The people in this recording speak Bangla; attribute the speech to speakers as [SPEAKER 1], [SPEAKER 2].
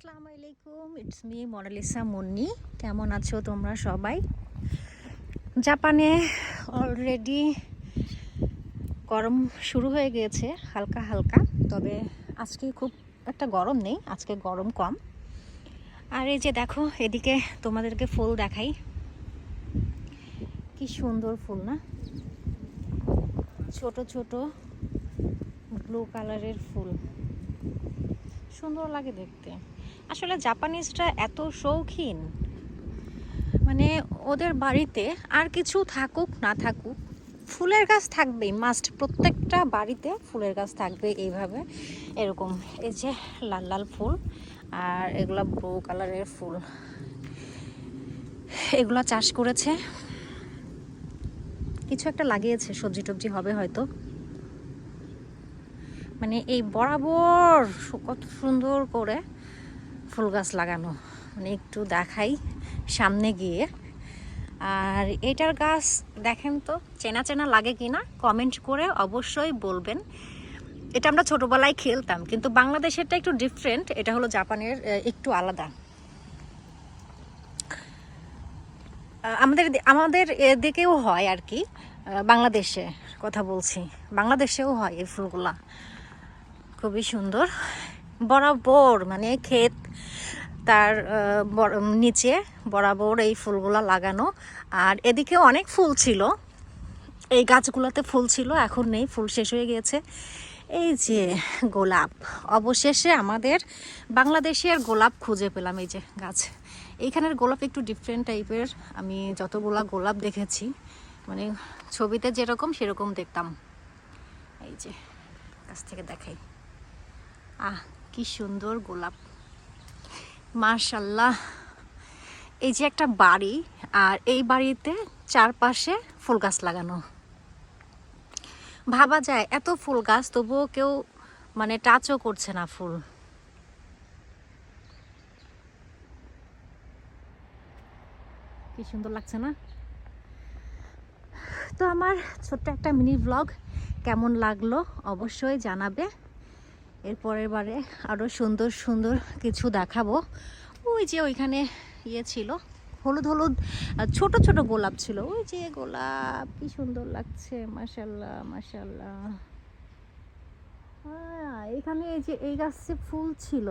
[SPEAKER 1] আসসালামু আলাইকুম, ইটস মি মোনালিসা মুন্নি। কেমন আছো তোমরা সবাই? জাপানে অলরেডি গরম শুরু হয়ে গিয়েছে হালকা হালকা, তবে আজকে খুব একটা গরম নেই, আজকে গরম কম। আর এই যে দেখো, এদিকে তোমাদেরকে ফুল দেখাই, কি সুন্দর ফুল না, ছোট ছোট ব্লু কালারের ফুল, সুন্দর লাগে দেখতে। আসলে জাপানিজরা এত শৌখিন, মানে ওদের বাড়িতে আর কিছু থাকুক না থাকুক, ফুলের গাছ থাকবেই, মাস্ট। প্রত্যেকটা বাড়িতে ফুলের গাছ থাকবে এইভাবে, এরকম। এই যে লাল লাল ফুল, আর এগুলা ব্লু কালারের ফুল, এগুলা চাষ করেছে, কিছু একটা লাগিয়েছে, সবজি টবজি হবে হয়তো। মানে এই বরাবর কত সুন্দর করে ফুল গাছ লাগানো, মানে একটু দেখাই সামনে গিয়ে। আর এটার গাছ দেখেন তো, চেনা চেনা লাগে কি না কমেন্ট করে অবশ্যই বলবেন। এটা আমরা ছোটোবেলায় খেলতাম, কিন্তু বাংলাদেশেরটা একটু ডিফারেন্ট, এটা হলো জাপানের একটু আলাদা। আমাদের আমাদের এদিকেও হয় আর কি, বাংলাদেশে কথা বলছি, বাংলাদেশেও হয় এই ফুলগুলা, খুবই সুন্দর। বরাবর মানে ক্ষেত, তার নিচে বরাবর এই ফুলগুলা লাগানো। আর এদিকেও অনেক ফুল ছিল, এই গাছগুলোতে ফুল ছিল, এখন নেই, ফুল শেষ হয়ে গিয়েছে। এই যে গোলাপ, অবশেষে আমাদের বাংলাদেশের গোলাপ খুঁজে পেলাম। এই যে গাছ, এইখানের গোলাপ একটু ডিফারেন্ট টাইপের, আমি যতগুলা গোলাপ দেখেছি মানে ছবিতে যেরকম সেরকম দেখতাম। এই যে কাছ থেকে দেখাই, কি সুন্দর গোলাপ, মাশাল্লাহ। এই যে একটা বাড়ি, আর এই বাড়িতে চারপাশে ফুল গাছ লাগানো। ভাবা যায় এত ফুল গাছ, তবুও কেউ মানে টাচও করছে না ফুল। কি সুন্দর লাগছে না? তো আমার ছোট্ট একটা মিনি ব্লগ কেমন লাগলো অবশ্যই জানাবে। এর পরের বারে আরও সুন্দর সুন্দর কিছু দেখাবো। ওই যে ওইখানে ইয়ে ছিল, হলুদ হলুদ ছোট ছোট গোলাপ ছিল, ওই যে গোলাপ, কি সুন্দর লাগছে, মাশাল্লাহ মাশাল্লাহ। এখানে এই যে এই গাছে ফুল ছিল।